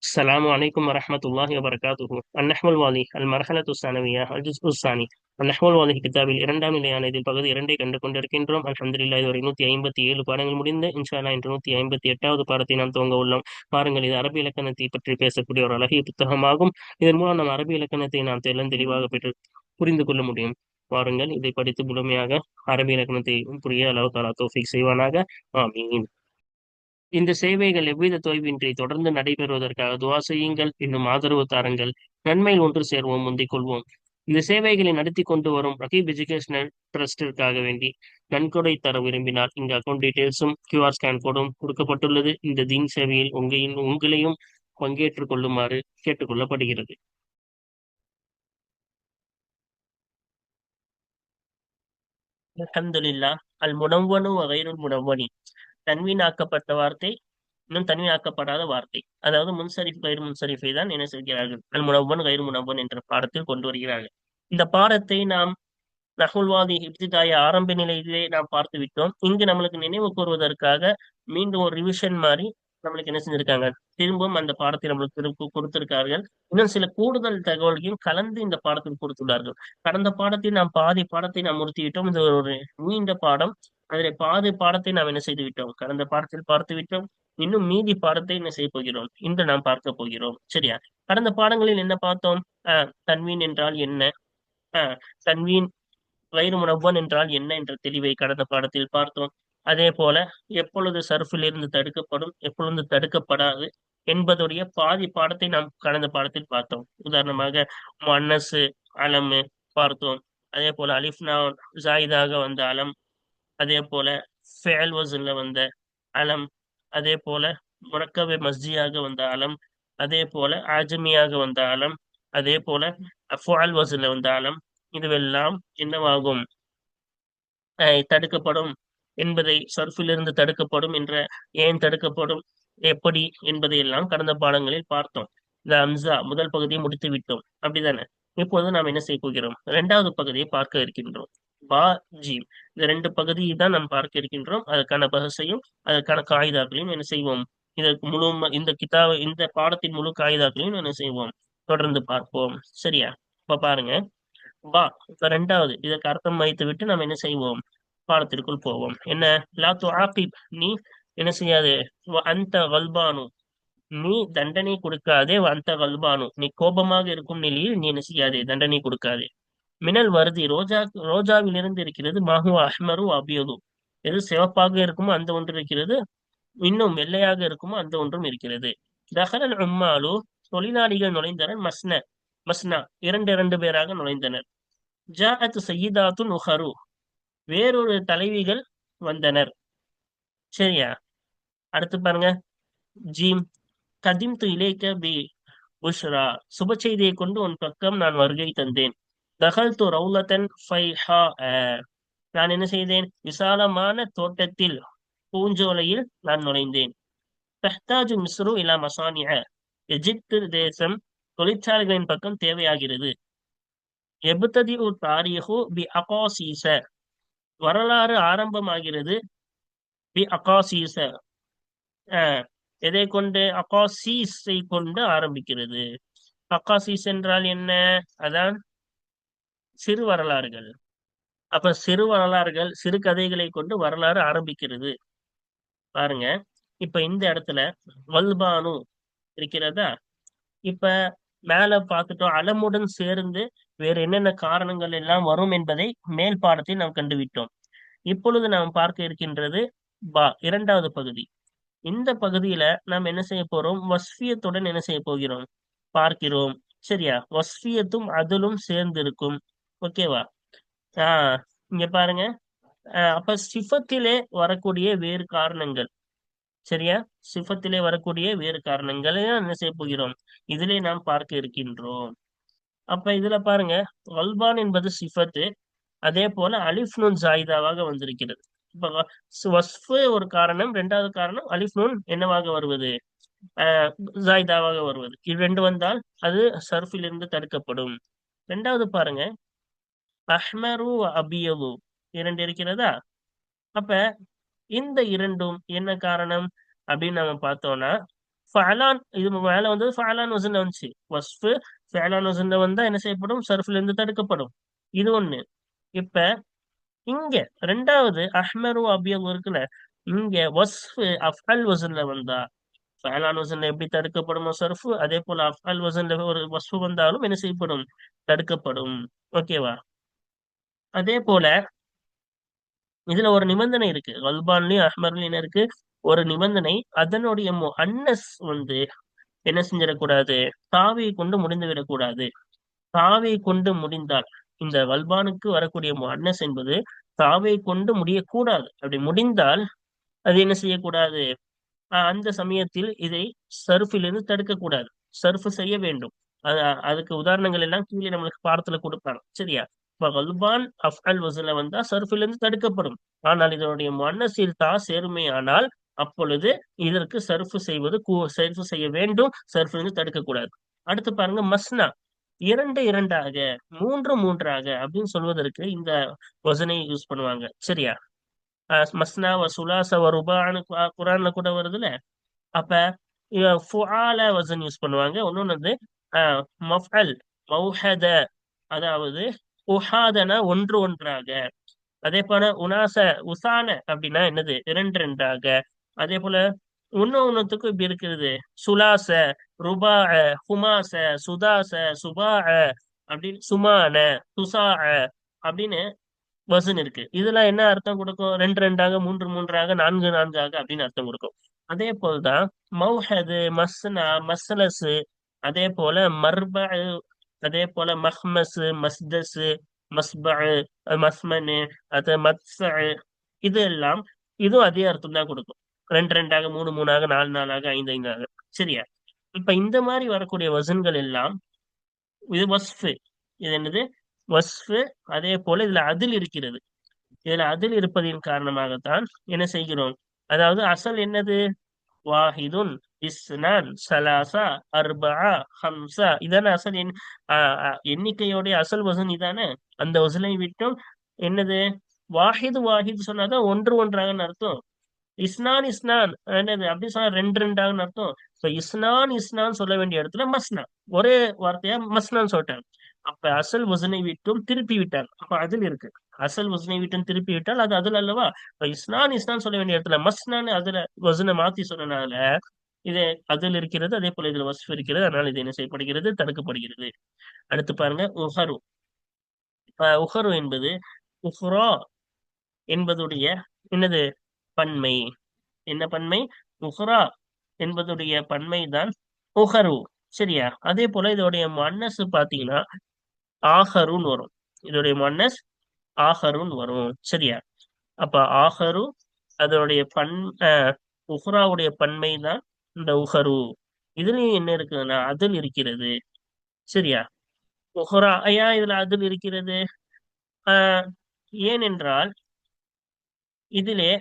السلام عليكم ورحمة الله وبركاته. النحو الواضح المرحلة الثانوية الجزء الثاني. النحو الواضح கிதாபில் இரண்டாம் நிலையான இதில் பகுதி 2 கண்டு கொண்டிருக்கின்றோம். அல்ஹம்துலில்லாஹ் இதுவரை 157 பாடங்கள் முடிந்து இன்ஷா அல்லாஹ் இன்று 158வது பாடத்தை நாம் துவங்க உள்ளோம். பாருங்கள், இது அரபி இலக்கணத்தை பற்றி பேசக்கூடிய ஒரு அழகிய புத்தகமாகும். இதன் மூலம் நாம் அரபி இலக்கணத்தை நாம் தெளிவாக பெற்று புரிந்து கொள்ள முடியும். பாருங்கள், இதை படித்து முழுமையாக அரபி இலக்கணத்தை புரிய அல்லாஹ் தஆலா தௌஃபீக் செய்வானாக. ஆமீன். இந்த சேவைகள் எவ்வித தொய்வின்றி தொடர்ந்து நடைபெறுவதற்காக துஆ செய்யுங்கள். இன்னும் ஆதரவு தாருங்கள். நன்மையில் ஒன்று சேர்வோம், முந்திக் கொள்வோம். இந்த சேவைகளை நடத்தி கொண்டு வரும் ரகீப் எஜுகேஷனல் ட்ரஸ்டிற்காக வேண்டி நன்கொடை தர விரும்பினால் இங்கு அக்கௌண்ட் டீடைல்ஸும் QR ஸ்கேன் கோடும் கொடுக்கப்பட்டுள்ளது. இந்த தீன் சேவையில் உங்களையும் பங்கேற்றுக் கொள்ளுமாறு கேட்டுக்கொள்ளப்படுகிறது. அல்ஹம்துலில்லாஹ். அல் முனவ்வனு வ கைருல் முனவ்வனி. தன்வீனாக்கப்பட்ட வார்த்தை, இன்னும் தன்வீனாக்கப்படாத வார்த்தை, அதாவது முன்சரிஃப் கைர் முன்சரிஃபை தான் என்ன செய்கிறார்கள், அல் முனவ்வன் கைர் முனவ்வன் என்ற பாடத்தில் கொண்டு வருகிறார்கள். இந்த பாடத்தை நாம் நஹ்வுல்வாதி இப்திதாய ஆரம்ப நிலையிலே நாம் பார்த்து விட்டோம். இங்கு நம்மளுக்கு நினைவு கூறுவதற்காக மீண்டும் ஒரு ரிவிஷன் மாதிரி நம்மளுக்கு என்ன செஞ்சிருக்காங்க, திரும்பவும் அந்த பாடத்தை நம்மளுக்கு திரும்ப கொடுத்திருக்கார்கள். இன்னும் சில கூடுதல் தகவல்களையும் கலந்து இந்த பாடத்தில் கொடுத்துள்ளார்கள். கடந்த பாடத்தில் நாம் பாதி பாடத்தை நாம் முடித்துவிட்டோம். இது ஒரு நீண்ட பாடம். அதில் பாதி பாடத்தை நாம் என்ன செய்து விட்டோம், கடந்த பாடத்தில் பார்த்து விட்டோம். இன்னும் மீதி பாடத்தை என்ன செய்ய போகிறோம், இன்று நாம் பார்க்க போகிறோம். சரியா? கடந்த பாடங்களில் என்ன பார்த்தோம்? தன்வீன் என்றால் என்ன, தன்வீன் கைரு முனவ்வன் என்றால் என்ன என்ற தெளிவை கடந்த பாடத்தில் பார்த்தோம். அதே போல எப்பொழுது சர்ஃபில் இருந்து தடுக்கப்படும், எப்பொழுது தடுக்கப்படாது என்பதுடைய பாதி பாடத்தை நாம் கடந்த பாடத்தில் பார்த்தோம். உதாரணமாக முஅன்னசு அலமு பார்த்தோம். அதே போல அலிஃப்னா ஜாயிதாக வந்த அலம், அதே போல ஃபேல் வசன்ல வந்த அலம், அதே போல முரக்கபே மஸ்ஜியாக வந்த அலம், அதே போல ஆஜமியாக வந்த அலம், அதே போல அஃபால் வசன்ல வந்த அலம். இதுவெல்லாம் என்னவாகும், தடுக்கப்படும் என்பதை, சர்ஃபிலிருந்து தடுக்கப்படும் என்ற, ஏன் தடுக்கப்படும், எப்படி என்பதை எல்லாம் கடந்த பாடங்களில் பார்த்தோம். இந்த அம்சா முதல் பகுதியை முடித்து விட்டோம், அப்படிதானே? இப்போது நாம் என்ன செய்ய போகிறோம், இரண்டாவது பகுதியை பார்க்க இருக்கின்றோம். பா ஜீம், இந்த ரெண்டு பகுதியை தான் நாம் பார்க்க இருக்கின்றோம். அதற்கான பஹஸையும் அதற்கான காயிதாக்களையும் என்ன செய்வோம், இதற்கு இந்த பாடத்தின் முழு காயிதாக்களையும் என்ன செய்வோம், தொடர்ந்து பார்ப்போம். சரியா? இப்ப பாருங்க, வா இப்ப ரெண்டாவது இதற்கு அர்த்தம் வைத்து விட்டு நாம் என்ன செய்வோம், பாடத்திற்குள் போவோம். என்ன? லா துஆகிப், நீ என்ன செய்யாதே. அந்த கல்பானு, நீ தண்டனை கொடுக்காதே. அந்த கல்பானு, நீ கோபமாக இருக்கும் நிலையில் நீ என்ன செய்யாதே, தண்டனை கொடுக்காதே. மினல் வருதி, ரோஜாவிலிருந்து இருக்கிறது. மாஹு அஹ்மரு அபியது, எது சிவப்பாக இருக்குமோ அந்த ஒன்று இருக்கிறது, இன்னும் வெள்ளையாக இருக்குமோ அந்த ஒன்றும் இருக்கிறது. தஹலல் உம்மாலு, தொழிலாளிகள் நுழைந்தனர். மஸ்னா, இரண்டு இரண்டு பேராக நுழைந்தனர். ஜாஅத் சய்யிதாத்துன் உஹரு, வேறொரு தலைவிகள் வந்தனர். சரியா? அடுத்து பாருங்க, ஜீம் கதிம்து இலேக்க பி புஷ்ரா, சுப செய்தியை கொண்டு உன் பக்கம் நான் வருகை தந்தேன். தகல்து ரவுலத்தன் ஃபைஹா, நான் என்ன செய்தேன், விசாலமான தோட்டத்தில், பூஞ்சோலையில் நான் நுழைந்தேன். தஹ்தாஜு மிஸ்ரு இலா மசானிஅ, எஜிப்து தேசம் தொழிற்சாலைகளின் பக்கம் தேவையாகிறது. எபுத்ததி தாரிஹு பி அகாசீச, வரலாறு ஆரம்பமாகிறது. பி அகாசீச, எதை கொண்டு, அகாசீஸை கொண்டு ஆரம்பிக்கிறது. அகாசீஸ் என்றால் என்ன? அதான் சிறு வரலாறுகள். அப்ப சிறு வரலாறுகள், சிறு கதைகளை கொண்டு வரலாறு ஆரம்பிக்கிறது. பாருங்க, இப்ப இந்த இடத்துல வல்பானு இருக்கிறதா? இப்ப மேல பார்த்துட்டோம், அலமுடன் சேர்ந்து வேறு என்னென்ன காரணங்கள் எல்லாம் வரும் என்பதை மேல் பாடத்தில் நாம் கண்டுவிட்டோம். இப்பொழுது நாம் பார்க்க இருக்கின்றது இரண்டாவது பகுதி. இந்த பகுதியில நாம் என்ன செய்ய போறோம், வஸ்ஃபியத்துடன் என்ன செய்ய போகிறோம், பார்க்கிறோம். சரியா? வஸ்ஃபியத்தும் அதுலும் சேர்ந்து இருக்கும். ஓகேவா? இங்க பாருங்க, அப்ப சிஃபத்திலே வரக்கூடிய வேறு காரணங்கள். சரியா? சிஃபத்திலே வரக்கூடிய வேறு காரணங்களை என்ன செய்ய போகிறோம், இதிலே நாம் பார்க்க இருக்கின்றோம். அப்ப இதுல பாருங்க, வல்பான் என்பது சிஃபத்து, அதே போல அலிஃப் நூன் ஜாயிதாவாக வந்திருக்கிறது. இப்ப வஸ்ஃபு ஒரு காரணம், இரண்டாவது காரணம் அலிஃப் நூன் என்னவாக வருவது, ஜாயிதாவாக வருவது. இது ரெண்டு வந்தால் அது சர்ஃபில் இருந்து தடுக்கப்படும். ரெண்டாவது பாருங்க, அஹ்மரு அபியது, இரண்டு இருக்கிறதா? அப்ப இந்த இரண்டும் என்ன காரணம் அப்படின்னு நம்ம பார்த்தோம்னா, ஃபஅலான் இது மேல வந்தது ஃபஅலான் வசன்ல வந்துச்சு. வஸ்ஃபு ஃபஅலான் வசன்ல வந்தா என்ன செய்யப்படும்? சர்ஃப்ல இருந்து தடுக்கப்படும். இது ஒண்ணு. இப்ப இங்க ரெண்டாவது அஹ்மரு அபியல் இருக்குல்ல, இங்க வஸ்ஃபு அஃஅல் வசன்ல வந்தா ஃபஅலான் வசன்ல எப்படி தடுக்கப்படுமோ சர்ஃபு, அதே போல அஃஅல் வசன்ல ஒரு வஸ்ஃபு வந்தாலும் என்ன செய்யப்படும்? தடுக்கப்படும். ஓகேவா? அதே போல இதுல ஒரு நிபந்தனை இருக்கு. கல்பான்லயும் அஹ்மர்லயும் என்ன இருக்கு? ஒரு நிபந்தனை. அதனுடைய முஅன்னஸ் என்ன செஞ்சிடக்கூடாது? தாவை கொண்டு முடிந்து விடக்கூடாது. தாவை கொண்டு முடிந்தால் இந்த வல்பானுக்கு வரக்கூடிய முஅன்னஸ் என்பது தாவை கொண்டு முடியக்கூடாது. அப்படி முடிந்தால் அது என்ன செய்யக்கூடாது? அந்த சமயத்தில் இதை சர்ஃபிலிருந்து தடுக்கக்கூடாது. சர்ஃப் செய்ய வேண்டும். அது அதுக்கு உதாரணங்கள் எல்லாம் கீழே நம்மளுக்கு பாடத்துல கொடுப்பாங்க. சரியா? இப்ப கல்பான் அஃஅல் வஸன்ல வந்தா சர்ஃபிலிருந்து தடுக்கப்படும். ஆனால் இதனுடைய முஅன்னஸில் தா சேருமேயானால் அப்பொழுது இதற்கு சர்ஃப் செய்ய வேண்டும். சர்ஃபிலிருந்து தடுக்கக்கூடாது. அடுத்து பாருங்க மஸ்னா, இரண்டு இரண்டாக, மூன்று மூன்றாக அப்படின்னு சொல்வதற்கு இந்த வசனை யூஸ் பண்ணுவாங்க. சரியா? மஸ்னா வ சுலாச வ ருபான்னு குரான்ல கூட வருதுல்ல. அப்ப ஃபுஆல வசன் யூஸ் பண்ணுவாங்க. இன்னொன்னு மஃஅல், மௌஹத, அதாவது உஹாதன ஒன்று ஒன்றாக. அதே போல உனாச, உசான அப்படின்னா என்னது? இரண்டு ரெண்டாக. அதே போல ஒண்ணுத்துக்கும் இப்படி இருக்குது. சுலாச, ருபாஅ, ஹுமாச, சுதாச, சுபாஅ அப்படின்னு சுமான, துசா அப்படின்னு வசன் இருக்கு. இதுல என்ன அர்த்தம் கொடுக்கும்? ரெண்டு ரெண்டாக, மூன்று மூன்றாக, நான்கு நான்காக அப்படின்னு அர்த்தம் கொடுக்கும். அதே போல்தான் மௌஹது, மஸ்னா, மஸ்லசு, அதே போல மர்பு, அதே போல மஹ்மசு, மஸ்தசு, மஸ்பு, மஸ்மனு, அது மத்ஸ, இது எல்லாம் இதுவும் அதே அர்த்தம் தான் கொடுக்கும். ரெண்டு ரெண்டாக, மூணு மூணாக, நாலு நாலாக, ஐந்து ஐந்தாக. சரியா? இப்ப இந்த மாதிரி வரக்கூடிய வசன்கள் எல்லாம் இது வஸ்ஃபு. இது என்னது? வஸ்ஃபு. அதே போல இதுல அதில் இருக்கிறது. இதுல அதில் இருப்பதின் காரணமாகத்தான் என்ன செய்கிறோம்? அதாவது அசல் என்னது? வாஹிதுன், இஸ்னான், சலாசா, அர்பஆ, ஹம்சா. இதான அசல் எண்ணிக்கையோடைய அசல் வசன் இதானே. அந்த வசனை விட்டும் என்னது? வாஹிது வாஹிது சொன்னாதான் ஒன்று ஒன்றாகன்னு அர்த்தம். இஸ்னான் இஸ்னான் என்னது அப்படி சொன்னா ரெண்டு ரெண்டாகன்னு அர்த்தம். இஸ்னான் இஸ்னான் சொல்ல வேண்டிய இடத்துல மஸ்னா ஒரே வார்த்தையா மஸ்னான்னு சொல்லிட்டாங்க. அப்ப அசல் வசனை விட்டும் திருப்பி விட்டாங்க. அப்ப அதில் இருக்கு. அசல் வசனை விட்டும் திருப்பி விட்டால் அது அதுல அல்லவா? இப்ப இஸ்னான் இஸ்னான் சொல்ல வேண்டிய இடத்துல மஸ்னான்னு அதுல வசனை மாத்தி சொன்னனால இது அதில் இருக்கிறது. அதே போல இதுல வஸ்ஃப் இருக்கிறது. அதனால இது என்ன செய்யப்படுகிறது? தடுக்கப்படுகிறது. அடுத்து பாருங்க உஹரு. உஹரு என்பது உஹ்ரா என்பதுடைய என்னது? பன்மை. என்ன பன்மை? உஹ்ரா என்பதுடைய பன்மை தான் உஹரு. சரியா? அதே போல இதோடைய மன்னஸ் பாத்தீங்கன்னா ஆஹருன்னு வரும். இதோடைய மன்னஸ் ஆஹருன்னு வரும். சரியா? அப்ப ஆஹரு அதோடைய உஹ்ராவுடைய பன்மை தான் இந்த உஹரு. இதுலயும் என்ன இருக்குதுன்னா அதில் இருக்கிறது. சரியா? உஹ்ரா ஏன் இதுல அதில் இருக்கிறது? ஆஹ் ஏனென்றால் இதிலே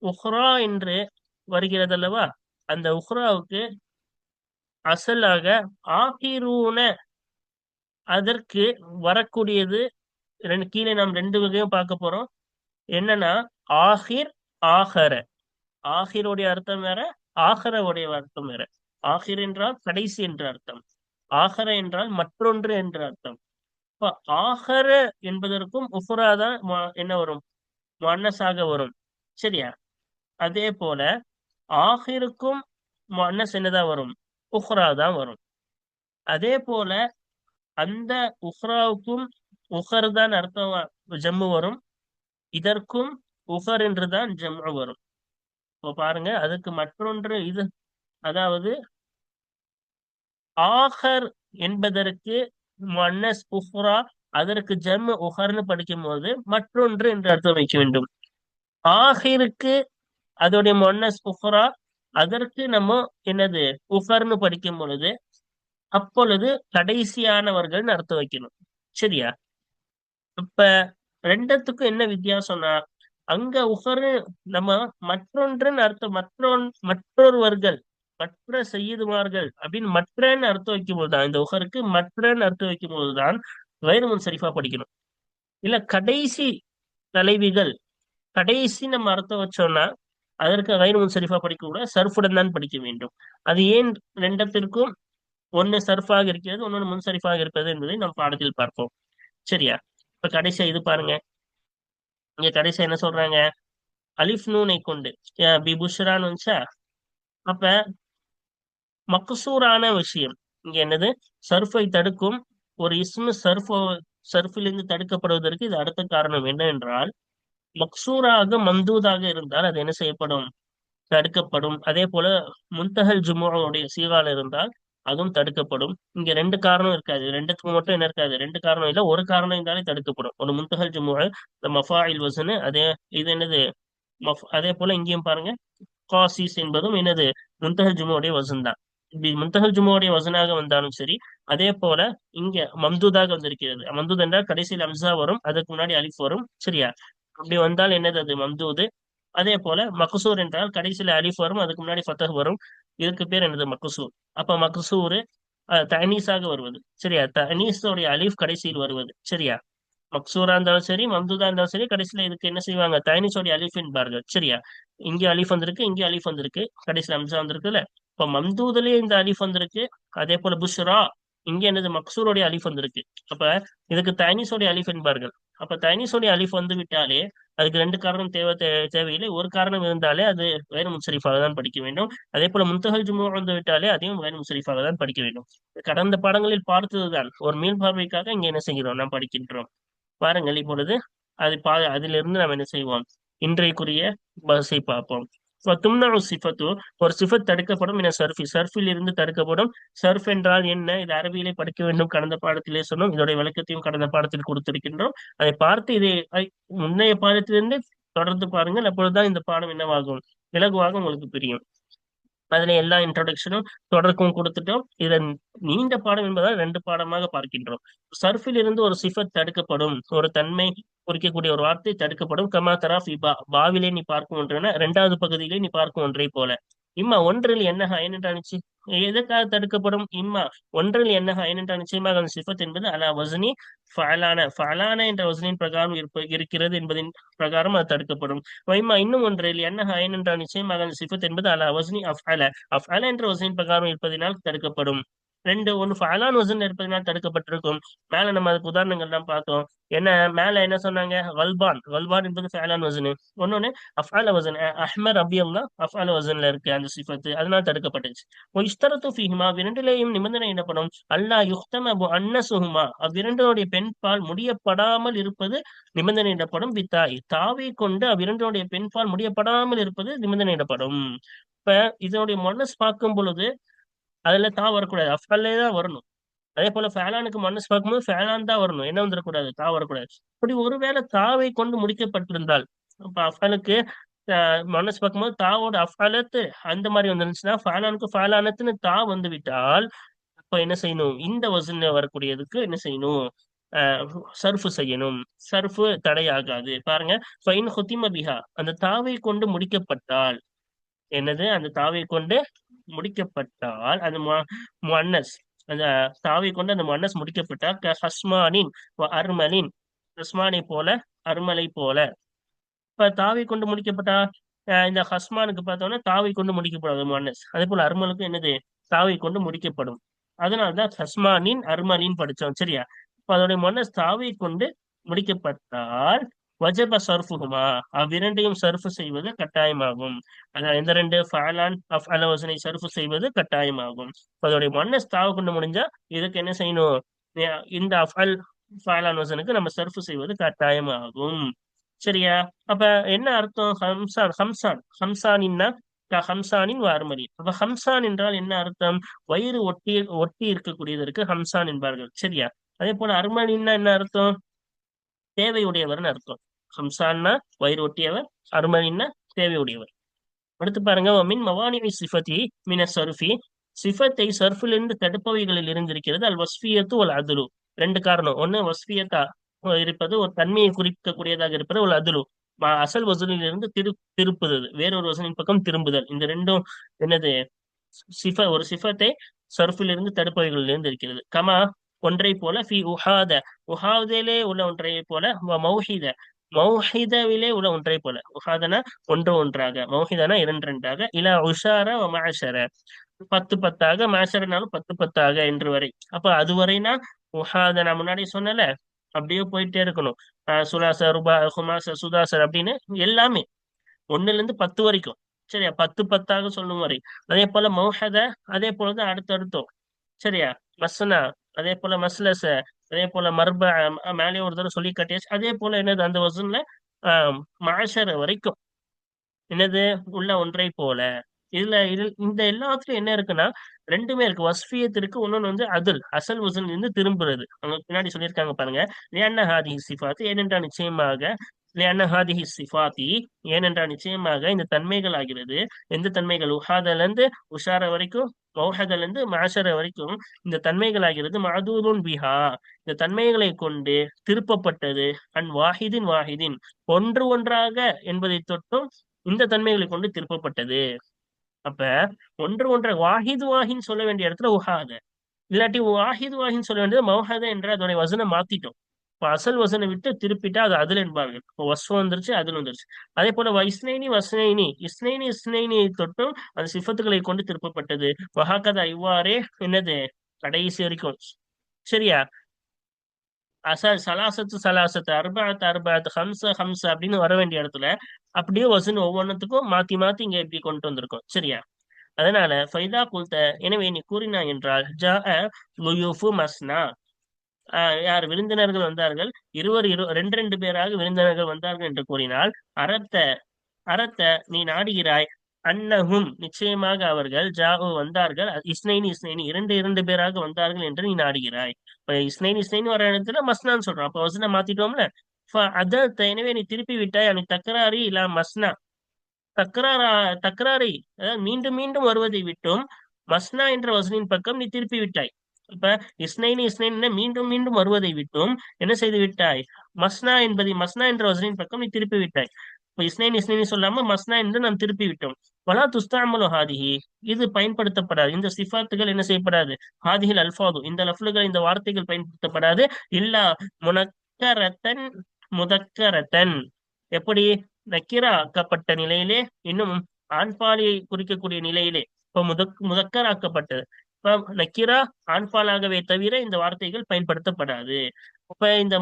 உஹ்ரா என்று வருகிறது அல்லவா? அந்த உஹ்ராவுக்கு அசலாக ஆகிரூன அதற்கு வரக்கூடியது கீழே நாம் ரெண்டு வகையும் பார்க்க போறோம். என்னன்னா ஆஹிர், ஆஹர. ஆஹிரோடைய அர்த்தம் வேற, ஆஹரவுடைய அர்த்தம் வேற. ஆஹிர் என்றால் கடைசி என்ற அர்த்தம். ஆஹர என்றால் மற்றொன்று என்ற அர்த்தம். இப்ப ஆஹர என்பதற்கும் உஃப்ரா தான் என்ன வரும்? முஅன்னஸாக வரும். சரியா? அதே போல ஆஹிருக்கும் முஅன்னஸ் என்னதான் வரும்? உஹ்ரா தான் வரும். அதே போல அந்த உஹ்ராவுக்கும் உஹர் தான் அர்த்தம் ஜம்மு வரும். இதற்கும் உஹர் என்றுதான் ஜம்மு வரும். இப்போ பாருங்க அதுக்கு மற்றொன்று இது, அதாவது ஆஹர் என்பதற்கு முஅன்னஸ் உஹ்ரா, அதற்கு ஜம்மு உஹர்னு படிக்கும் போது மற்றொன்று என்று அர்த்தம் வைக்க வேண்டும். ஆஹிருக்கு அதோடைய முஅன்னஸ் உஹ்ரா, அதற்கு நம்ம என்னது? உஹர்னு படிக்கும் பொழுது அப்பொழுது கடைசியானவர்கள்னு அர்த்தம் வைக்கணும். சரியா? இப்ப ரெண்டத்துக்கும் என்ன வித்தியாசம்னா அங்க உஹரு நம்ம மற்றொன்றுன்னு அர்த்தம், மற்றொருவர்கள், மற்ற செய்யுதுமார்கள் அப்படின்னு மற்றன்னு அர்த்தம் வைக்கும் போதுதான், இந்த உஹருக்கு மற்றன்னு அர்த்தம் வைக்கும் போதுதான் வைரு முன்சரிஃபா படிக்கணும். இல்ல கடைசி தலைவிகள், கடைசி நம்ம அர்த்தம் வச்சோம்னா அதற்கு கைரு முன்சரிஃபா படிக்க கூட சர்ஃபுடன் தான் படிக்க வேண்டும். அது ஏன் ரெண்டத்திற்கும் ஒன்னு சர்ஃபாக இருக்கிறது, ஒன்னொன்னு முன்சரிஃபாக இருப்பது என்பதை நாம் பாடத்தில் பார்ப்போம். சரியா? இப்ப கடைசியா இது பாருங்க. இங்க கடைசியா என்ன சொல்றாங்க? அலிஃப் நூனை கொண்டு பி புஷ்ரான்னு வந்துச்சா? அப்ப மக்சூரான விஷயம் இங்க என்னது? சர்ஃபை தடுக்கும் ஒரு இஸ்மு சர்ஃபிலிருந்து தடுக்கப்படுவதற்கு இது அடுத்த காரணம் என்ன என்றால், மக்சூராக மம்தூதாக இருந்தால் அது என்ன செய்யப்படும்? தடுக்கப்படும். அதே போல முன்தஹல் ஜுமுடைய சீகால இருந்தால் அதுவும் தடுக்கப்படும். இங்க ரெண்டு காரணம் இருக்காது, ரெண்டுத்துக்கு மட்டும் என்ன இருக்காது, ரெண்டு காரணம் இல்ல, ஒரு காரணம் இருந்தாலே தடுக்கப்படும். ஒரு முன்தஹல் ஜுமு, இந்த மஃபாயில் வசனு, அதே இது என்னது அதே போல இங்கேயும் பாருங்க, காசிஸ் என்பதும் என்னது? முன்தஹல் ஜுமுடைய வசன் தான். இப்படி முன்தஹல் ஜுமுடைய வசனாக வந்தாலும் சரி, அதே போல இங்க மம்தூதாக வந்திருக்கிறது. மம்தூத் என்றால் கடைசியில் அம்சா வரும், அதுக்கு முன்னாடி அலிஃப் வரும். சரியா? அப்படி வந்தால் என்னது? அது மம்தூது. அதே போல மக்சூர் என்றால் கடைசியில அலிஃப் வரும், அதுக்கு முன்னாடி ஃபத்தஹ் வரும். இதுக்கு பேர் என்னது? மக்சூர். அப்ப மக்சூரு தனீஸாக வருவது. சரியா? தனீஸோடைய அலிஃப் கடைசியில் வருவது. சரியா? மக்சூரா இருந்தாலும் சரி, மம்தூதா இருந்தாலும் சரி, கடைசியில இதுக்கு என்ன செய்வாங்க? தனீஸோடைய அலிஃப் என்பார்கள். சரியா? இங்கே அலிஃப் வந்திருக்கு, இங்கே அலிஃப் வந்திருக்கு, கடைசியில் அம்சா வந்திருக்குல்ல. இப்ப மம்தூதுலயே இந்த அலிஃப் வந்திருக்கு. அதே போல புஷ்ரா, இங்க என்னது? மக்சூருடைய அலிஃப் வந்திருக்கு. அப்ப இதுக்கு தனீஸோடைய அலிஃப் என்பார்கள். அப்ப தனீஸோடைய அலிஃப் வந்து விட்டாலே அதுக்கு ரெண்டு காரணம் தேவையில்லை, ஒரு காரணம் இருந்தாலே அது வேறு முன்சரிஃபாக தான் படிக்க வேண்டும். அதே போல முன்தஹல் ஜுமு வந்து விட்டாலே அதையும் வேறு முன்சரிஃபாக தான் படிக்க வேண்டும். கடந்த பாடங்களில் பார்த்ததுதான், ஒரு மீள் பார்வைக்காக இங்க என்ன செய்கிறோம்? நாம் படிக்கின்றோம். பாருங்கள் இப்பொழுது அதிலிருந்து நாம் என்ன செய்வோம்? இன்றைக்குரிய பஸ்ஸை பார்ப்போம். தும்னஉ சிஃபத்து, ஒரு சிஃபத் தடுக்கப்படும் என சர்ஃபில் இருந்து தடுக்கப்படும். சர்ஃப் என்றால் என்ன? இது அரபியிலே படிக்க வேண்டும், கடந்த பாடத்திலே சொன்னோம். இதோடைய விளக்கத்தையும் கடந்த பாடத்தில் கொடுத்திருக்கின்றோம். அதை பார்த்து இதை முன்னைய பாடத்திலிருந்து தொடர்ந்து பாருங்கள். அப்பொழுதுதான் இந்த பாடம் என்னவாகும்? இலகுவாக உங்களுக்கு புரியும். அதுல எல்லா இன்ட்ரோடக்ஷனும் தொடர்க்கும் கொடுத்துட்டோம். இதுல நீண்ட பாடம் என்பதால் ரெண்டு பாடமாக பார்க்கின்றோம். சர்ஃபில் இருந்து ஒரு சிஃபத் தடுக்கப்படும், ஒரு தன்மை குறிக்கக்கூடிய ஒரு வார்த்தை தடுக்கப்படும். கமா தராஃப் இபா, பாவிலே நீ பார்க்கும் ஒன்றுனா இரண்டாவது பகுதியிலே நீ பார்க்கும் ஒன்றை போல. இம்மா ஒன்றில் என்ன அயன் என்று அனுச்சு, எதற்காக தடுக்கப்படும்? இம்மா ஒன்றில் என்ன அயன் என்று நிச்சயமாக அந்த சிஃபத் என்பது அலா வசனி ஃபலான என்ற வசனின் பிரகாரம் இருக்கிறது என்பதின் பிரகாரம் அது தடுக்கப்படும். வைமா இன்னும் ஒன்றில் என்ன அயன் என்றால் நிச்சயமாக அந்த சிஃபத் என்பது அலா வசனி அஃஅல என்ற வசனின் பிரகாரம் இருப்பதினால் தடுக்கப்படும். ரெண்டு, ஒன்று ஃபலான் வசன் இருப்பதனால் தடுக்கப்பட்டிருக்கும். மேல நம்ம அதுக்கு உதாரணங்கள் எல்லாம் பார்த்தோம். என்ன மேல என்ன சொன்னாங்க? கல்பான் என்பது ஃபலான் வசனு. ஒன்னொன்னு அஃஅல வசன், அஹ்மர் ரபி அல்லா அஃஅல வசன்ல இருக்கு அந்த சிஃபத்து, அதனால் தடுக்கப்பட்டுச்சு. இஷ்தரத்து ஃபீஹிமா, அவ்விரண்டிலேயும் நிபந்தனை என்னப்படும்? அல்லா யுக்தம அன்னசுஹுமா, அவ்விரண்டனுடைய பெண்பால் முடியப்படாமல் இருப்பது நிபந்தனையிடப்படும். வித்தாய், தாவை கொண்டு அவ்விரண்டனுடைய பெண்பால் முடியப்படாமல் இருப்பது நிபந்தனையிடப்படும். இப்ப இதனுடைய மொன்னஸ் பார்க்கும் பொழுது அதுல தா வரக்கூடாது, அஃஅல்லே தான் வரணும். அதே போல ஃபேலானுக்கு மொன்னஸ் பார்க்கும்போது ஃபேலான் தான் வரணும், என்ன வந்துடக்கூடாது? தா வரக்கூடாது. அப்படி ஒருவேளை தாவை கொண்டு முடிக்கப்பட்டிருந்தால், இப்ப அஃஅலுக்கு மொன்னஸ் பார்க்கும்போது தாவோட அஃஅலத்து அந்த மாதிரி வந்துருந்துச்சுன்னா, ஃபேலானுக்கு ஃபேலானத்துன்னு தா வந்து விட்டால் அப்ப என்ன செய்யணும்? இந்த வசன்ல வரக்கூடியதுக்கு என்ன செய்யணும்? சர்ஃபு செய்யணும். சர்ஃபு தடையாகாது. பாருங்க, ஃபைன் ஹுத்திம பிஹா, அந்த தாவை கொண்டு முடிக்கப்பட்டால் என்னது? அந்த தாவை கொண்டு முடிக்கப்பட்டால் அந்த முஅன்னஸ், அந்த தாவை கொண்டு அந்த முஅன்னஸ் முடிக்கப்பட்டால் ஹஸ்மானின் அர்மலின், ஹஸ்மானை போல, அர்மலை போல. இப்ப தாவை கொண்டு முடிக்கப்பட்டா இந்த ஹஸ்மானுக்கு பார்த்தோம்னா தாவை கொண்டு முடிக்கப்படாது முஅன்னஸ். அதே போல அர்மலுக்கும் என்னது? தாவை கொண்டு முடிக்கப்படும். அதனால்தான் ஹஸ்மானின் அர்மலின் படிச்சோம். சரியா? இப்ப அதோடைய முஅன்னஸ் தாவை கொண்டு முடிக்கப்பட்டால் வஜப சர்ஃபுஹுமா, அவ்விரண்டையும் சர்ஃபு செய்வது கட்டாயமாகும். அதான் இந்த ரெண்டு ஃபஅலான் அஃஅல வஸனை சர்ஃபு செய்வது கட்டாயமாகும். அதோடைய முஅன்னஸ் தாவை கொண்டு முடிஞ்சா இதுக்கு என்ன செய்யணும்? இந்த அஃஅல் ஃபஅலான் வஸனுக்கு நம்ம சர்ஃபு செய்வது கட்டாயமாகும். சரியா? அப்ப என்ன அர்த்தம்? ஹம்சானின்னா ஹம்சானின் வார்மலின். அப்ப ஹம்சான் என்றால் என்ன அர்த்தம்? வயிறு ஒட்டி ஒட்டி இருக்கக்கூடியதற்கு ஹம்சான் என்பார்கள். சரியா? அதே போல அர்மலின்னா என்ன அர்த்தம்? தேவையுடையவர்னு அர்த்தம். ஹம்சான்னா வயிறு ஒட்டியவர், அர்மலின்னா தேவையுடையவர். அடுத்து பாருங்க, மின் மவானி சிஃபதி மின சர்ஃபி, சிஃபத்தை சர்ஃபிலிருந்து தடுப்பவைகளில் இருந்திருக்கிறது அல் வஸ்ஃபியத்து ஒல் அதுலு. ரெண்டு காரணம். ஒண்ணு வஸ்ஃபியத்தா இருப்பது, ஒரு தன்மையை குறிக்கக்கூடியதாக இருப்பது. ஒரு அதுலு, அசல் வசூலில் இருந்து திருப்புதல், வேறொரு வசூலின் பக்கம் திரும்புதல். இந்த ரெண்டும் என்னது? ஒரு சிஃபத்தை சர்ஃபில் இருந்து தடுப்பவைகளில் இருந்து இருக்கிறது. கமா ஒன்றை போல, ஃபி உஹாத, உஹாவதிலே உள்ள ஒன்றை போல, மௌஹித மௌஹிதவிலே உள்ள ஒன்றை போல. உஹாதனா ஒன்று ஒன்றாக, மௌஹிதனா இரண்டு ரெண்டாக, இலா உஷார மாஷர பத்து பத்தாக, மாஷரனாலும் பத்து பத்தாக என்று வரை. அப்ப அது வரைனா உஹாத நான் முன்னாடி சொன்னல, அப்படியே போயிட்டே இருக்கணும். சுலாச ருபா ஹுமாச சுதாசர் அப்படின்னு எல்லாமே ஒண்ணுல இருந்து பத்து வரைக்கும். சரியா, பத்து பத்தாக சொல்லும் வரை. அதே போல மௌஹத, அதே போலதான் அடுத்தடுத்தோம். சரியா, மஸ்னா, அதே போல மஸ்லச, அதே போல மர்ப, மேலே ஒரு தடவை சொல்லி காட்டியாச்சு. அதே போல என்னது அந்த வசன்ல ஆஹ் மாஷர வரைக்கும் என்னது உள்ள ஒன்றை போல. இந்த எல்லாத்துலயும் என்ன இருக்குன்னா ரெண்டுமே இருக்கு. வஸ்ஃபியத் இருக்கு, இன்னொன்னு வந்து அதுல் அசல் வசன் இருந்து திரும்புறது. அவங்க பின்னாடி சொல்லியிருக்காங்க பாருங்க. லியன்ன ஹாதிஹி சிஃபாத், ஏனென்றால் நிச்சயமாக, லியன்ன ஹாதிஹி சிஃபாத்தி, ஏனென்றால் நிச்சயமாக இந்த தன்மைகள் ஆகிறது. எந்த தன்மைகள்? உஹாதல இருந்து உஷார வரைக்கும், மௌஹதல இருந்து மாஷர வரைக்கும் இந்த தன்மைகள் ஆகிறது. மஅதூதுன் பிஹா, இந்த தன்மைகளை கொண்டு திருப்பப்பட்டது. வாஹிதின் வாஹிதின், ஒன்று ஒன்றாக என்பதை தொட்டும் இந்த தன்மைகளை கொண்டு திருப்பப்பட்டது. அப்ப ஒன்று ஒன்றை வாஹிது வாஹின்னு சொல்ல வேண்டிய இடத்துல உஹாத, இல்லாட்டி வாஹிது வாஹின்னு சொல்ல வேண்டியது மௌஹத என்ற அதோடைய வசனை மாத்திட்டோம். இப்ப அசல் வசனை விட்டு திருப்பிட்டா அது அதுல என்பார்கள். இப்போ வஸ்வம் வந்துருச்சு, அதுல வந்துருச்சு. அதே போல இஸ்னைனி வஸ்னைனி, இஸ்னைனி இஸ்னைனி தொட்டும் அந்த சிஃபத்துக்களை கொண்டு திருப்பப்பட்டது. வஹாக்கதா, இவ்வாறே என்னது கடைசி வரைக்கும். சரியா, சலாசத்து சலாசத்து, அர்பாத் அர்பாத், ஹம்ச ஹம்ச அப்படின்னு வர வேண்டிய இடத்துல அப்படியே வசன் ஒவ்வொன்றுத்துக்கும் மாத்தி மாத்தி இங்க இப்படி கொண்டு வந்திருக்கோம். சரியா, அதனால ஃபைதா குல்த, எனவே நீ கூறினா என்றால், ஜா லுயூஃபு மஸ்னா, யார் விருந்தினர்கள் வந்தார்கள், ரெண்டு ரெண்டு பேராக விருந்தினர்கள் வந்தார்கள் என்று கூறினால், அறத்த அறத்த நீ நாடுகிறாய், அன்னஹும் நிச்சயமாக அவர்கள், ஜாஉ வந்தார்கள், இஸ்னைனி இஸ்னைனி இரண்டு இரண்டு பேராக வந்தார்கள் என்று நீ நாடுகிறாய். இப்ப இஸ்னைனி இஸ்னைனி வர இடத்துல மஸ்னான்னு சொல்றோம். அப்ப வசன மாத்திட்டோம்ல. அதத்த, எனவே நீ திருப்பி விட்டாய், அனி தக்கராரி இல்ல மஸ்னா, தக்ராரா தக்ராரை, அதாவது மீண்டும் மீண்டும் வருவதை விட்டும் மஸ்னா என்ற வசனின் பக்கம் நீ திருப்பி விட்டாய். இப்ப இஸ்னைனி இஸ்னைன்னு மீண்டும் மீண்டும் வருவதை விட்டும் என்ன செய்து விட்டாய்? மஸ்னா என்ற வசனின் பக்கம் நீ திருப்பி விட்டாய். இப்ப இஸ்னைன் இஸ்னைனி சொல்லாம மஸ்னா என்று நாம் திருப்பி விட்டோம். வலா துஸ்தாமலு ஹாதிஹி, இது பயன்படுத்தப்படாது. இந்த சிஃபாத்துகள் என்ன செய்யப்படாது? ஹாதிஹில் அல்ஃபாது, இந்த லஃப்லுகள், இந்த வார்த்தைகள் பயன்படுத்தப்படாது. இல்லா முனக்கரத்தன் முதக்கரத்தன், எப்படி நக்கீரா ஆக்கப்பட்ட நிலையிலே, இன்னும் ஆண்பாலியை குறிக்கக்கூடிய நிலையிலே. இப்ப முதக்கர் ஆக்கப்பட்டது. இப்ப நக்கீரா ஆண்பாலாகவே தவிர இந்த வார்த்தைகள் பயன்படுத்தப்படாது. இப்ப இந்த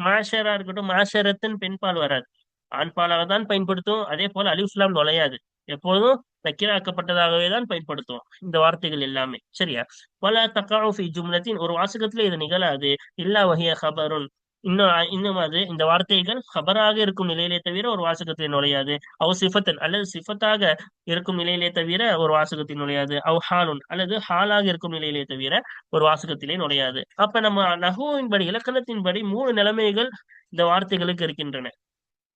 மாஷரா இருக்கட்டும், மாஷரத்தின் பெண்பால் வராது, ஆண்பாலாக தான் பயன்படுத்தும். அதே போல அலிஃப்லாம் நுழையாது, எப்போதும் நக்கீராக்கப்பட்டதாகவே தான் பயன்படுத்தும் இந்த வார்த்தைகள் எல்லாமே. சரியா, பல தக்காவு ஃபி ஜும்லத்தின், ஒரு வாசகத்துல இது நிகழாது. இல்லா வஹிய ஹபருன், இன்னும் அது இந்த வார்த்தைகள் ஹபராக இருக்கும் நிலையிலே தவிர ஒரு வாசகத்தில் நுழையாது. அவ் சிஃபத்தன், அல்லது சிஃபத்தாக இருக்கும் நிலையிலே தவிர ஒரு வாசகத்தில் நுழையாது. அவ் ஹாலுன், அல்லது ஹாலாக இருக்கும் நிலையிலே தவிர ஒரு வாசகத்திலே நுழையாது. அப்ப நம்ம நஹுவின்படி, இலக்கணத்தின்படி மூணு நிலைமைகள் இந்த வார்த்தைகளுக்கு இருக்கின்றன.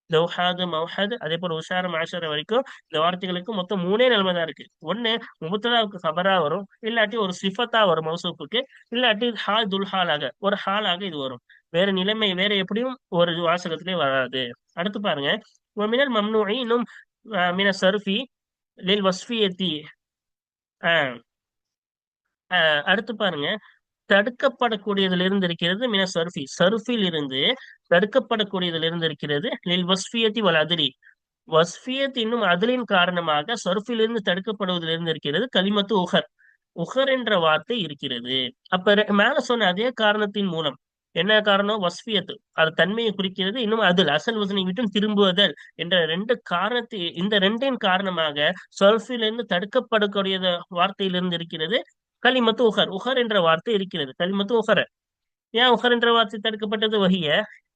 லௌஹாது மௌஹாது, அதே போல உஷார மாஷர வரைக்கும் இந்த வார்த்தைகளுக்கு மொத்தம் மூணே நிலைமை தான் இருக்கு. ஒண்ணு முபத்ததாவுக்கு ஹபரா வரும், இல்லாட்டி ஒரு சிஃபத்தா வரும் மௌசூஃபுக்கு, இல்லாட்டி ஹால் துல்ஹாலாக ஒரு ஹாலாக இது வரும். வேற நிலைமை வேற எப்படியும் ஒரு வாசகத்திலே வராது. அடுத்து பாருங்க, மினல் மம்னூஇ, இன்னும் மின சர்ஃபி லில் வஸ்ஃபியத்தி. அடுத்து பாருங்க, தடுக்கப்படக்கூடியதில் இருந்து இருக்கிறது. மின சர்ஃபி, சர்ஃபில் இருந்து தடுக்கப்படக்கூடியதில் இருந்து இருக்கிறது. லில் வஸ்ஃபியத்தி வல் அதிரி, வஸ்ஃபியத் இன்னும் அதிலின் காரணமாக சர்ஃபிலிருந்து தடுக்கப்படுவதிலிருந்து இருக்கிறது. கலிமத்து உஹர், உஹர் என்ற வார்த்தை இருக்கிறது. அப்ப மேல சொன்ன அதே காரணத்தின் மூலம், என்ன காரணம்? வஸ்ஃபியத்து, அது தன்மையை குறிக்கிறது. இன்னும் அதில் அசல் வசனை விட்டும் திரும்புவதல் என்ற ரெண்டு காரணத்தை, இந்த ரெண்டின் காரணமாக சர்ஃபிலிருந்து தடுக்கப்படக்கூடிய வார்த்தையிலிருந்து இருக்கிறது கலிமத்து உஹர், உஹர் என்ற வார்த்தை இருக்கிறது. கலிமத்து உஹர், ஏன் உஹர் என்ற வார்த்தை தடுக்கப்பட்டது? வஹிய,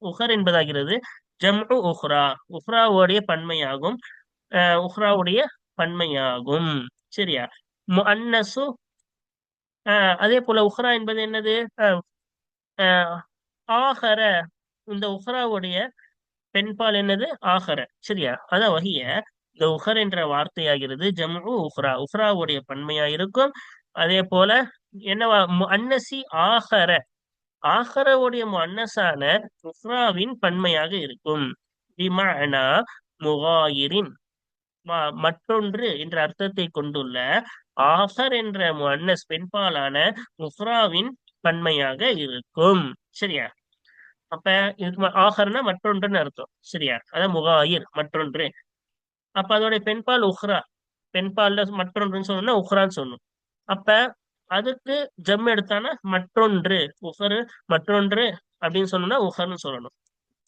உஹர் என்பதாகிறது ஜம்உ உஹ்ரா, உஹ்ராவுடைய பன்மையாகும். உஹ்ராவுடைய பன்மையாகும். சரியா, முஅன்னசு, அதே போல உஹ்ரா என்பது என்னது? அஹ் ஆஹர, இந்த உஹ்ராவுடைய பெண்பால் என்னது? ஆஹர. சரியா, அதான் வஹிய, இந்த உஹர் என்ற வார்த்தையாகிறது ஜம்உ உஹ்ரா, உஹ்ராவுடைய பன்மையா இருக்கும். அதே போல என்னவா? முஅன்னசி ஆஹர, ஆஹரவுடைய முஅன்னஸான உஃப்ராவின் பன்மையாக இருக்கும். பிமஅனா முகாயிரின், மற்றொன்று என்ற அர்த்தத்தை கொண்டுள்ள ஆஹர் என்ற முஅன்னஸ் பெண்பாலான உஃப்ராவின் பன்மையாக இருக்கும். சரியா, அப்ப இதுக்கு ஆஹர்னா மற்றொன்றுன்னு அர்த்தம். சரியா? அதான் முகாயிர் மற்றொன்று. அப்ப அதோட பெண்பால் உஹ்ரா. பெண்பால்ல மற்றொன்றுன்னு சொல்லணும்னா உஹ்ரான்னு சொல்லணும். அப்ப அதுக்கு ஜம் எடுத்தானா மற்றொன்று, உஹரு மற்றொன்று அப்படின்னு சொன்னோம்னா உஹர்னு சொல்லணும்.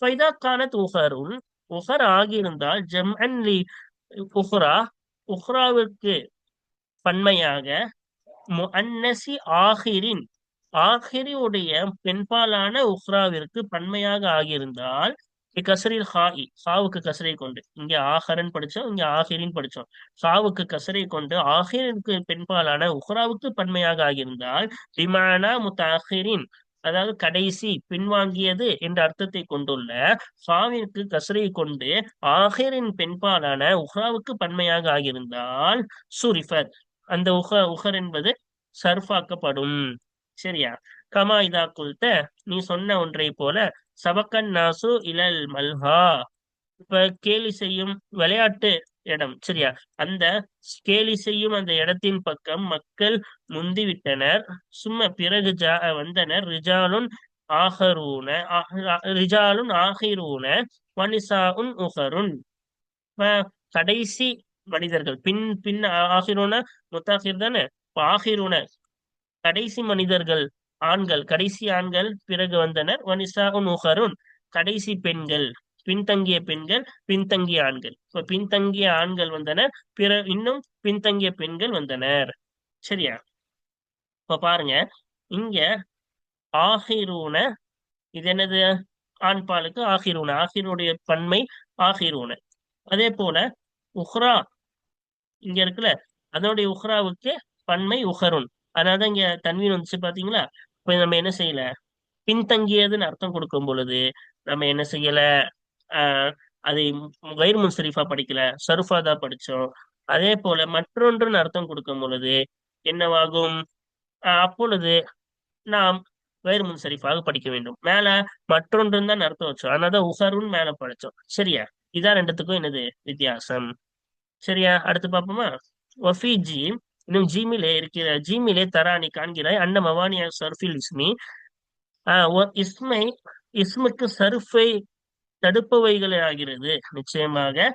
ஃபைதா கானத் உஹருன், உஹர் ஆகியிருந்தால் ஜம் அன்லி உஹ்ரா, உஹ்ராவிற்கு பன்மையாக, முஅன்னசி ஆஹிரின், ஆஹிரியுடைய பெண்பாலான உஹ்ராவிற்கு பன்மையாக ஆகியிருந்தால், கசரில் ஹாஇ, ஹாவுக்கு கசரை கொண்டு, இங்க ஆஹரன் படிச்சோம், இங்க ஆஹிரின் படிச்சோம். ஹாவுக்கு கசரை கொண்டு ஆஹிருக்கு பெண்பாலான உஹ்ராவுக்கு பன்மையாக ஆகியிருந்தால், பிமானா முத்தஆஹிரின், அதாவது கடைசி பின்வாங்கியது என்ற அர்த்தத்தை கொண்டுள்ள ஹாவிற்கு கசரை கொண்டு ஆஹிரின் பெண்பாலான உஹ்ராவுக்கு பன்மையாக ஆகியிருந்தால் சுரிஃபத், அந்த உஹர் என்பது சர்ஃபாக்கப்படும். சரியா? கமா இதா குல்த, நீ சொன்ன ஒன்றை போல, சபக்கன் நாசு இலல் மல்ஹா, இப்ப கேலி செய்யும் விளையாட்டு இடம். சரியா? அந்த கேலி செய்யும் அந்த இடத்தின் பக்கம் மக்கள் முந்திவிட்டனர். சும்மா பிறகு வந்தனர் ரிஜாலுன் ஆஹரூன, ரிஜாலுன் ஆஹிரூன வனிசாஉன் உஹருன். இப்ப கடைசி மனிதர்கள், பின் பின் ஆகிரோன முத்தாகிர் தானே. இப்ப ஆகிரோன கடைசி மனிதர்கள், ஆண்கள், கடைசி ஆண்கள் பிறகு வந்தனர். வனிசாஉன் உஹருன், கடைசி பெண்கள், பின்தங்கிய பெண்கள், பின்தங்கிய ஆண்கள். இப்ப பின்தங்கிய ஆண்கள் வந்தனர், இன்னும் பின்தங்கிய பெண்கள் வந்தனர். சரியா? இப்ப பாருங்க, இங்க ஆகிரூன, இது என்னது? ஆண் பாலுக்கு ஆகிரூன, ஆகிருடைய பன்மை ஆகிரூன. அதே போல உஹ்ரா இங்க இருக்குல்ல, அதனுடைய உஹ்ராவுக்கு பன்மை உஹருன். அதனாலதான் இங்க தன்வீன் வந்துச்சு பாத்தீங்களா? இப்ப நம்ம என்ன செய்யல, பின்தங்கியதுன்னு அர்த்தம் கொடுக்கும் பொழுது நம்ம என்ன செய்யல, ஆஹ் அதை கைர் முன்சரிஃபா படிக்கல, சருஃபா தான் படிச்சோம். அதே போல மற்றொன்றுன்னு அர்த்தம் கொடுக்கும் பொழுது என்னவாகும்? அப்பொழுது நாம் கைர் முன்சரிஃபாக படிக்க வேண்டும். மேல மற்றொன்றுன்னு தான் அர்த்தம் வச்சோம், அதனாலதான் உஹருன்னு மேல படிச்சோம். சரியா? இதான் ரெண்டுத்துக்கும் என்னது வித்தியாசம். சரியா? அடுத்து பார்ப்போமா? ஒஃபி ஜீம், இன்னும் ஜீமிலே இருக்கிற, ஜீமிலே தராணி காண்கிறாய், அன்ன மவானியா சர்ஃபில் இஸ்மி, இஸ்மை, இஸ்முக்கு சர்ஃபை தடுப்பவைகள் ஆகிறது. நிச்சயமாக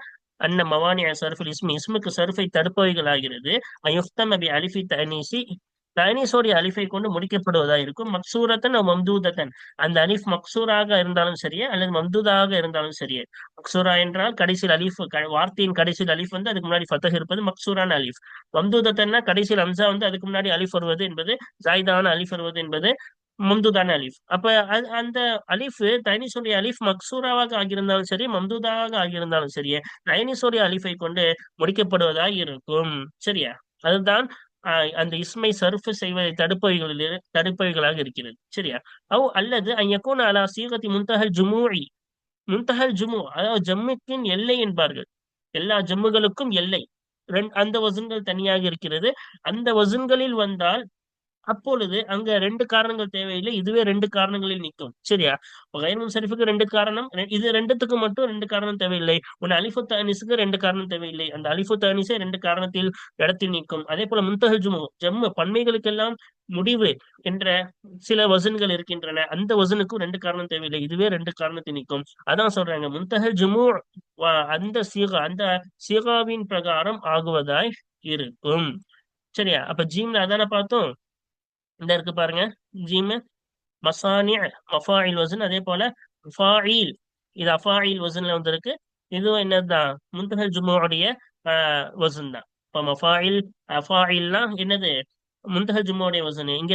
அன்ன மவானியா சர்ஃபில் இஸ்மி, இஸ்முக்கு சர்ஃபை தடுப்பவைகள் ஆகிறது. அயுஃப்தம பி அலிஃபி தனீசி, தனீஸோடைய அலிஃபை கொண்டு முடிக்கப்படுவதா இருக்கும். மக்சூரத்தன் மம்தூதத்தன், அந்த அலிஃப் மக்சூராக இருந்தாலும் சரியே அல்லது மம்தூதாக இருந்தாலும் சரியே. மக்சூரா என்றால் கடைசியில் அலிஃப், வார்த்தையின் கடைசியில் அலிஃப் வந்து அதுக்கு முன்னாடி ஃபத்தஹ் இருப்பது மக்சூரான அலிஃப். மம்தூதத்தன்னா கடைசியில் அம்சா வந்து அதுக்கு முன்னாடி அலிஃப் வருவது என்பது, ஜாயிதான அலிஃப் வருவது என்பது மம்தூதான அலிஃப். அப்ப அந்த அலிஃப், தைனிஸுடைய அலிஃப் மக்சூராவாக ஆகியிருந்தாலும் சரி, மம்தூதாக ஆகியிருந்தாலும் சரியே, தைனிஸுடைய அலிஃபை கொண்டு முடிக்கப்படுவதாக இருக்கும். சரியா? அதுதான் அந்த இஸ்மை சர்ஃப் செய்வதை தடுப்பவைகளாக இருக்கிறது. சரியா? அல்லது ஐயக்கூன் அலா சீகத்தி முன்தஹல் ஜுமூஇ, முன்தஹல் ஜுமு, அதாவது ஜம்முக்கின் எல்லை என்பார்கள். எல்லா ஜம்முகளுக்கும் எல்லை, அந்த வசன்கள் தனியாக இருக்கிறது. அந்த வசன்களில் வந்தால் அப்பொழுது அங்க ரெண்டு காரணங்கள் தேவையில்லை, இதுவே ரெண்டு காரணங்களில் நிற்கும். சரியா? கைர் முன்சரிஃபுக்கு ரெண்டு காரணம், இது ரெண்டுத்துக்கு மட்டும் ரெண்டு காரணம் தேவையில்லை. ஒன்னு அலிஃபு தானிஸுக்கு ரெண்டு காரணம் தேவையில்லை, அந்த அலிஃபு தானிஸே ரெண்டு காரணத்தில் இடத்தில் நிற்கும். அதே போல முன்தஹல் ஜுமு, ஜம்மு பன்மைகளுக்கெல்லாம் முடிவு என்ற சில வசன்கள் இருக்கின்றன, அந்த வசனுக்கும் ரெண்டு காரணம் தேவையில்லை, இதுவே ரெண்டு காரணத்தில் நிற்கும். அதான் சொல்றாங்க முன்தஹல் ஜுமு அந்த சீகா, அந்த சீகாவின் பிரகாரம் ஆகுவதாய் இருக்கும். சரியா? அப்ப ஜீம்ல அதான பார்த்தோம். இந்த இருக்கு பாருங்க, ஜிம் மசானி மஃபாயில் வசன், அதே போல ஃபாயில், இது அஃபாயில் வசன்ல வந்திருக்கு. இதுவும் என்னதுதான்? முன்தஹல் ஜுமுடைய வசன் தான். இப்ப மஃபாயில் அஃபாயில்னா என்னது? முன்தஹல் ஜுமுடைய வசன். இங்க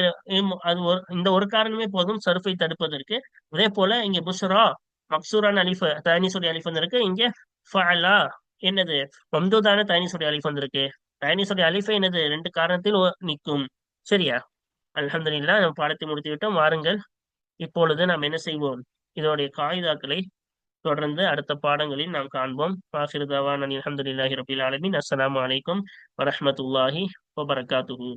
அது இந்த ஒரு காரணமே போதும் சர்ஃபை தடுப்பதற்கு. அதே போல இங்க புஷ்ரா மக்சூரான அலிஃப் தனிசுடைய அலிஃப் வந்திருக்கு. இங்க ஃபஅலா என்னது? மம்தூதான தனிசுடைய அலிஃப் வந்திருக்கு. தனிசுடைய அலிஃபை என்னது? ரெண்டு காரணத்தில் நிற்கும். சரியா? அல்ஹம்துலில்லாஹ், நம்ம பாடத்தை முடித்து விட்டோம். வாருங்கள், இப்பொழுது நாம் என்ன செய்வோம்? இதோடைய காயிதாக்களை தொடர்ந்து அடுத்த பாடங்களில் நாம் காண்போம். ஆகிரு தவானா அல்ஹம்துலில்லாஹி ரபில் ஆலமீன். அஸ்ஸலாமு அலைக்கும் வரஹ்மத்துல்லாஹி வபரகாத்துஹு.